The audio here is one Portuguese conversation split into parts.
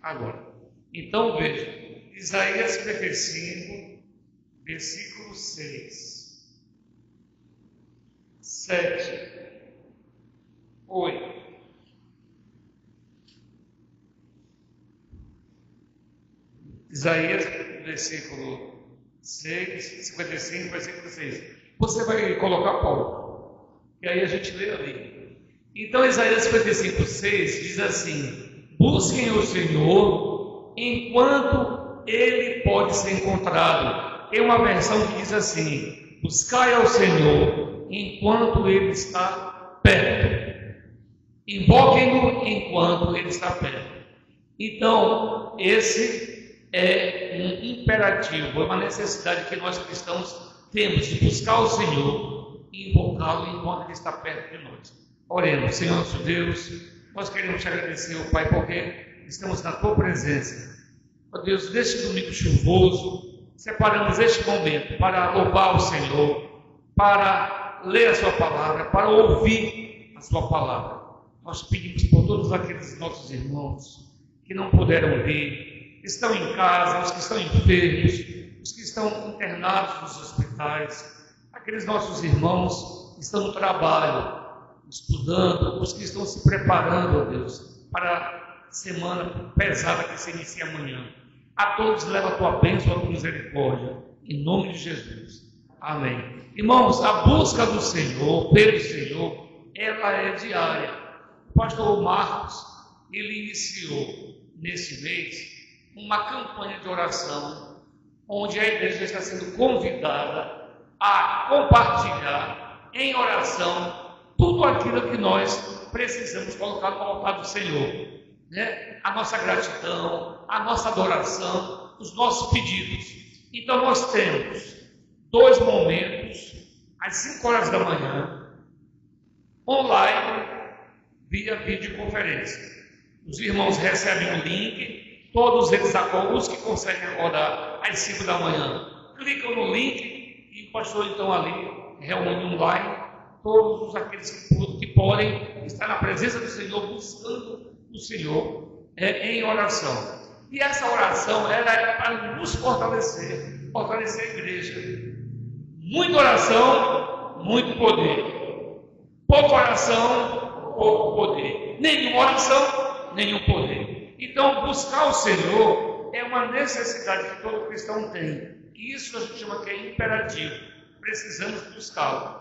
Agora, então veja, Isaías 55, versículo 6, 7, 8. Isaías, versículo 6, 55, versículo 6. Você vai colocar Paulo, e aí a gente lê ali. Então, Isaías 55, 6 diz assim: busquem o Senhor enquanto Ele pode ser encontrado. Tem uma versão que diz assim: buscai ao Senhor enquanto Ele está perto. Invoquem-no enquanto Ele está perto. Então, esse é um imperativo, é uma necessidade que nós cristãos temos de buscar o Senhor e invocá-lo enquanto Ele está perto de nós. Oremos. Senhor nosso Deus, nós queremos te agradecer, Pai, porque estamos na Tua presença. Ó Deus, neste domingo chuvoso, separamos este momento para louvar o Senhor, para ler a Sua palavra, para ouvir a Sua palavra. Nós pedimos por todos aqueles nossos irmãos que não puderam vir, que estão em casa, os que estão enfermos, os que estão internados nos hospitais, aqueles nossos irmãos que estão no trabalho, estudando, os que estão se preparando, ó Deus, para a semana pesada que se inicia amanhã. A todos leva a Tua bênção, a Tua misericórdia, em nome de Jesus. Amém. Irmãos, a busca do Senhor, pelo Senhor, ela é diária. O pastor Marcos, ele iniciou nesse mês uma campanha de oração, onde a igreja está sendo convidada a compartilhar em oração tudo aquilo que nós precisamos colocar no altar do Senhor, né? A nossa gratidão, a nossa adoração, os nossos pedidos. Então nós temos 2 momentos, às 5 horas da manhã, online, via videoconferência. Os irmãos recebem o link, todos eles acordam, os que conseguem acordar às 5 da manhã, clicam no link e o pastor então ali reúne online todos aqueles que podem estar na presença do Senhor, buscando o Senhor em oração. E essa oração ela é para nos fortalecer a igreja. Muita oração, muito poder. Pouca oração, pouco poder. Nenhuma oração, nenhum poder. Então, buscar o Senhor é uma necessidade que todo cristão tem. E isso a gente chama que é imperativo. Precisamos buscá-lo.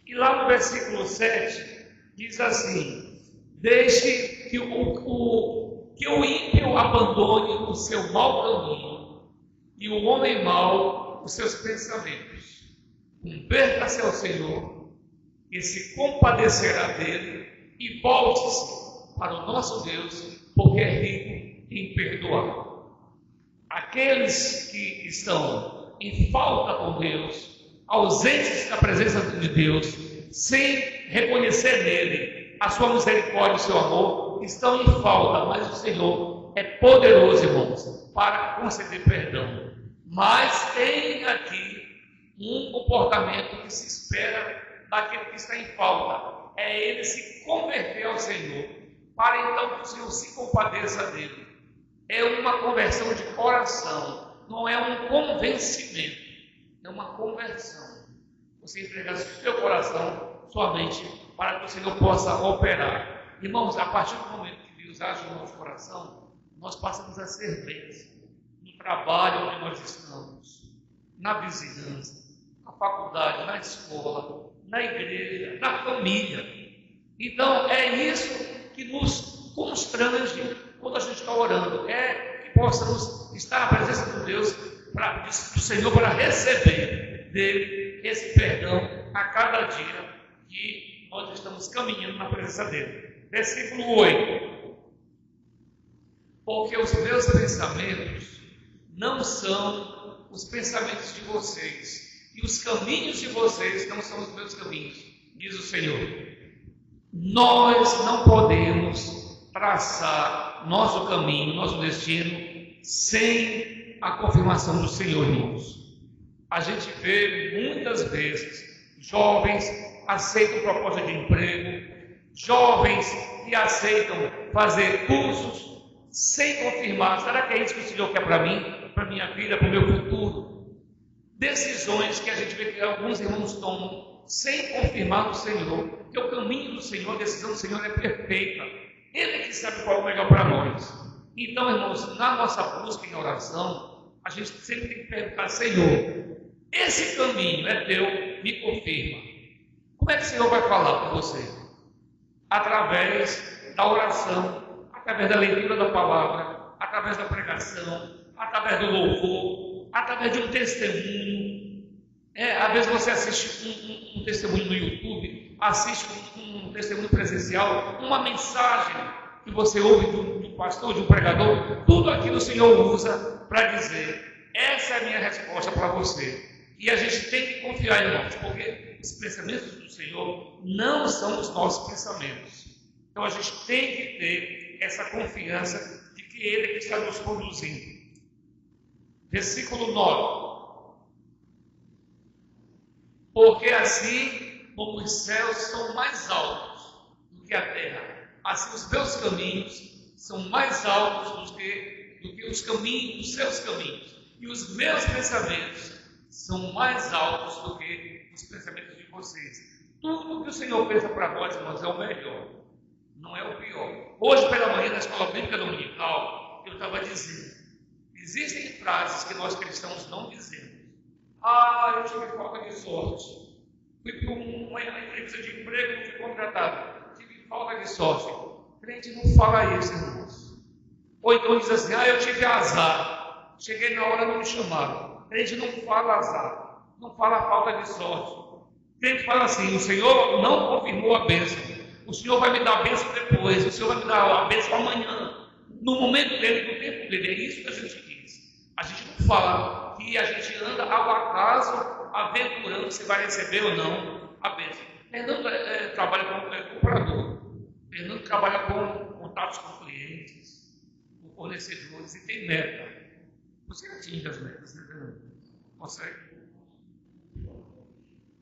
E lá no versículo 7, diz assim: deixe que o ímpio abandone o seu mau caminho e o homem mau os seus pensamentos. Converta-se ao Senhor e se compadecerá dele, e volte-se para o nosso Deus, porque é rico em perdoar. Aqueles que estão em falta com Deus, ausentes da presença de Deus, sem reconhecer nele a sua misericórdia e o seu amor, estão em falta, mas o Senhor é poderoso, irmãos, para conceder perdão. Mas tem aqui um comportamento que se espera daquele que está em falta, é ele se converter ao Senhor, para então que o Senhor se compadeça dele. É uma conversão de coração, não é um convencimento, é uma conversão. Você entregar o seu coração somente para que o Senhor possa operar. Irmãos, a partir do momento que Deus age no nosso coração, nós passamos a ser bênção no trabalho onde nós estamos, na vizinhança, na faculdade, na escola, na igreja, na família. Então, é isso que nos constrange quando a gente está orando, é que possamos estar na presença de Deus, do Senhor, para receber dele esse perdão a cada dia que nós estamos caminhando na presença dele. Versículo 8: porque os meus pensamentos não são os pensamentos de vocês, e os caminhos de vocês não são os meus caminhos, diz o Senhor. Nós não podemos traçar nosso caminho, nosso destino, sem a confirmação do Senhor, irmãos. A gente vê muitas vezes jovens aceitam proposta de emprego, jovens que aceitam fazer cursos sem confirmar. Será que é isso que o Senhor quer para mim, para a minha vida, para o meu futuro? Decisões que a gente vê que alguns irmãos tomam sem confirmar no Senhor, porque o caminho do Senhor, a decisão do Senhor é perfeita. Ele é que sabe qual é o melhor para nós. Então, irmãos, na nossa busca em oração, a gente sempre tem que perguntar: Senhor, esse caminho é teu, me confirma. Como é que o Senhor vai falar com você? Através da oração, através da leitura da palavra, através da pregação, através do louvor, através de um testemunho. Às vezes você assiste um testemunho no YouTube, assiste um testemunho presencial, uma mensagem que você ouve de um pastor, de um pregador. Tudo aquilo o Senhor usa para dizer: essa é a minha resposta para você. E a gente tem que confiar em nós, porque os pensamentos do Senhor não são os nossos pensamentos. Então a gente tem que ter essa confiança de que Ele é que está nos conduzindo. Versículo 9. Porque assim como os céus são mais altos do que a terra, assim os meus caminhos são mais altos do que os caminhos, os seus caminhos. E os meus pensamentos são mais altos do que os pensamentos de vocês. Tudo que o Senhor pensa para nós, irmãos, é o melhor, não é o pior. Hoje pela manhã, na escola bíblica dominical, eu estava dizendo: existem frases que nós cristãos não dizemos. Eu tive falta de sorte. Fui para uma entrevista de emprego, não fui contratado. Tive falta de sorte. O crente não fala isso, irmãos. Ou então diz assim: eu tive azar. Cheguei na hora, não me chamaram. O crente não fala azar, não fala falta de sorte. O crente fala assim: o Senhor não confirmou a bênção. O Senhor vai me dar a bênção depois. O Senhor vai me dar a bênção amanhã. No momento dele, no tempo dele. É isso que a gente diz. A gente não fala que a gente anda ao acaso, aventurando se vai receber ou não a bênção. Fernando trabalha como comprador. Fernando trabalha com contatos com clientes, com fornecedores, e tem meta. Você atinge as metas, né, Fernando? Consegue?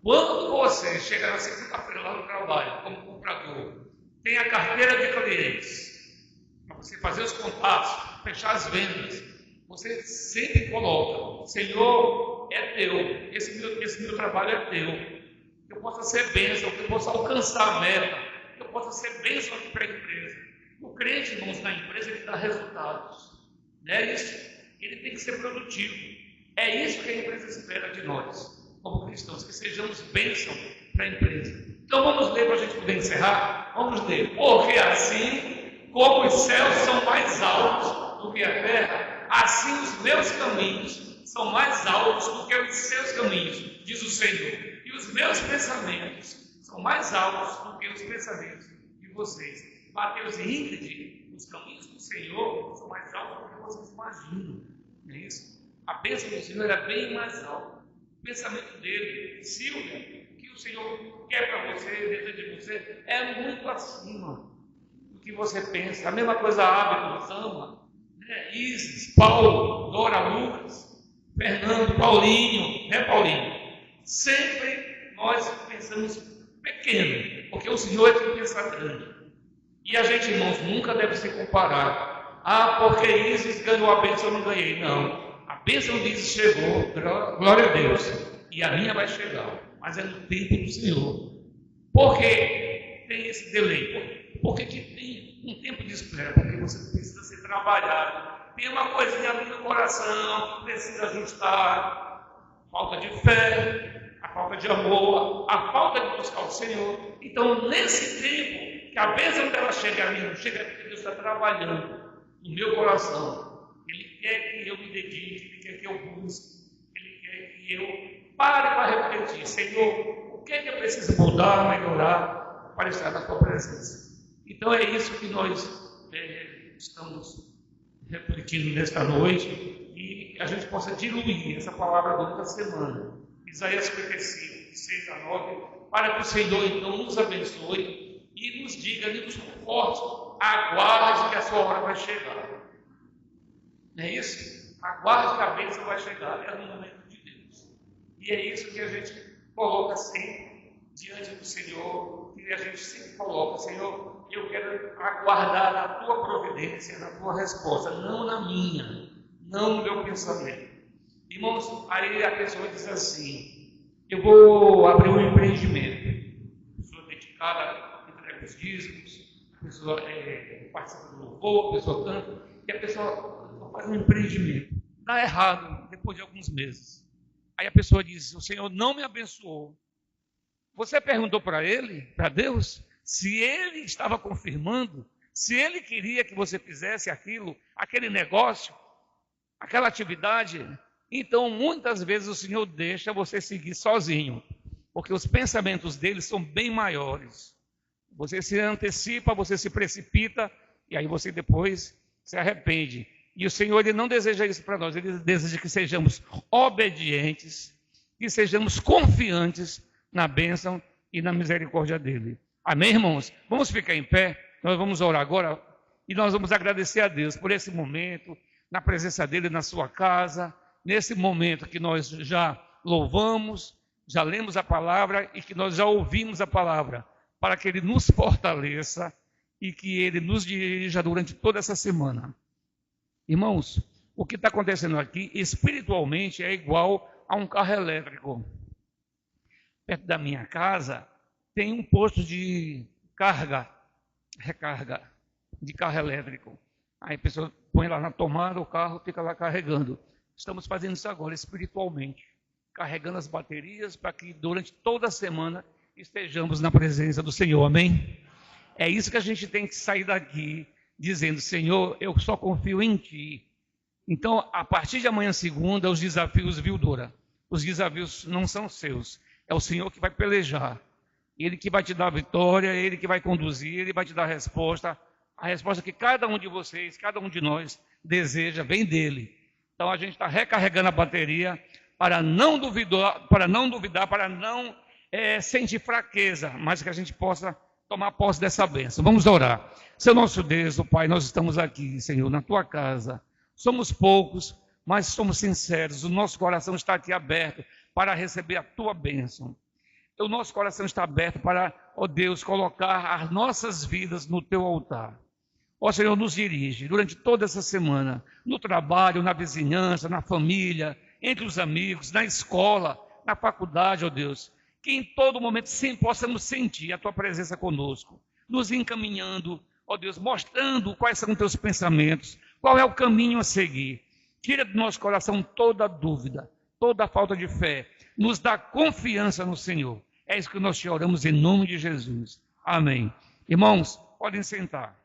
Quando você chega na segunda-feira lá no trabalho, como comprador, tem a carteira de clientes, para você fazer os contatos, fechar as vendas, você sempre coloca: Senhor, é teu, esse meu trabalho é teu, que eu possa ser bênção, que eu possa alcançar a meta, que eu possa ser bênção aqui para a empresa. O crente, irmãos, na empresa, ele dá resultados, não é isso? Ele tem que ser produtivo. É isso que a empresa espera de nós, como cristãos, que sejamos bênção para a empresa. Então vamos ler para a gente poder encerrar? Vamos ler. Porque assim como os céus são mais altos do que a terra, assim os meus caminhos são mais altos do que os seus caminhos, diz o Senhor. E os meus pensamentos são mais altos do que os pensamentos de vocês. Mateus e Ingrid, os caminhos do Senhor são mais altos do que vocês imaginam. Não é isso? A bênção do Senhor é bem mais alta. O pensamento dele, Silvia, o que o Senhor quer para você, deseja de você, é muito acima do que você pensa. A mesma coisa a Abel nos ama, né? Isis, Paulo, Dora, Lucas, Fernando, Paulinho, né, Paulinho? Sempre nós pensamos pequeno, porque o Senhor é quem pensa grande. E a gente, irmãos, nunca deve se comparar. Porque Isis ganhou a bênção, eu não ganhei. Não. A bênção de Isis chegou, glória a Deus. E a minha vai chegar. Mas é no tempo do Senhor. Por que tem esse delay? Porque tem um tempo de espera. Porque você precisa ser trabalhado. Tem uma coisinha ali no coração que precisa ajustar. Falta de fé, a falta de amor, a falta de buscar o Senhor. Então, nesse tempo, que a bênção dela chega a mim, não chega porque Deus está trabalhando no meu coração. Ele quer que eu me dedique, Ele quer que eu busque, Ele quer que eu pare para refletir: Senhor, o que é que eu preciso mudar, melhorar para estar na Tua presença? Então é isso que nós estamos refletindo nesta noite, e a gente possa diluir essa palavra durante a semana. Isaías 55, 6 a 9, para que o Senhor então nos abençoe e nos diga, e nos conforte: aguarde que a sua hora vai chegar. Não é isso? Aguarde que a bênção vai chegar, é no momento de Deus. E é isso que a gente coloca sempre diante do Senhor, que a gente sempre coloca: Senhor, eu quero aguardar na tua providência, na tua resposta, não na minha, não no meu pensamento. Irmãos, aí a pessoa diz assim: eu vou abrir um empreendimento. A pessoa dedicada, entrega os dízimos, a pessoa participa do louvor, a pessoa canta, e a pessoa faz um empreendimento. Dá errado depois de alguns meses. Aí a pessoa diz: o Senhor não me abençoou. Você perguntou para ele, para Deus, se ele estava confirmando, se ele queria que você fizesse aquilo, aquele negócio, aquela atividade? Então, muitas vezes o Senhor deixa você seguir sozinho, porque os pensamentos dele são bem maiores. Você se antecipa, você se precipita, e aí você depois se arrepende. E o Senhor, ele não deseja isso para nós, ele deseja que sejamos obedientes, que sejamos confiantes na bênção e na misericórdia dele. Amém, irmãos? Vamos ficar em pé, nós vamos orar agora, e nós vamos agradecer a Deus por esse momento, na presença dele na sua casa, nesse momento que nós já louvamos, já lemos a palavra e que nós já ouvimos a palavra, para que ele nos fortaleça e que ele nos dirija durante toda essa semana. Irmãos, o que está acontecendo aqui espiritualmente é igual a um carro elétrico. Perto da minha casa tem um posto de recarga de carro elétrico. Aí a pessoa põe lá na tomada, o carro fica lá carregando. Estamos fazendo isso agora espiritualmente, carregando as baterias para que durante toda a semana estejamos na presença do Senhor, amém? É isso que a gente tem que sair daqui dizendo: Senhor, eu só confio em Ti. Então, a partir de amanhã, segunda, os desafios, viu, Dora? Os desafios não são seus, é o Senhor que vai pelejar, Ele que vai te dar a vitória, Ele que vai conduzir, Ele vai te dar a resposta que cada um de vocês, cada um de nós deseja, vem dEle. Então a gente está recarregando a bateria para não duvidar, para não sentir fraqueza, mas que a gente possa tomar posse dessa bênção. Vamos orar. Seu nosso Deus, oh Pai, nós estamos aqui, Senhor, na Tua casa. Somos poucos, mas somos sinceros. O nosso coração está aqui aberto para receber a Tua bênção. O nosso coração está aberto para, ó Deus, colocar as nossas vidas no Teu altar. Ó Senhor, nos dirige durante toda essa semana, no trabalho, na vizinhança, na família, entre os amigos, na escola, na faculdade, ó Deus. Que em todo momento sempre possamos sentir a Tua presença conosco, nos encaminhando, ó Deus, mostrando quais são os Teus pensamentos, qual é o caminho a seguir. Tira do nosso coração toda dúvida, toda falta de fé, nos dá confiança no Senhor. É isso que nós te oramos em nome de Jesus. Amém. Irmãos, podem sentar.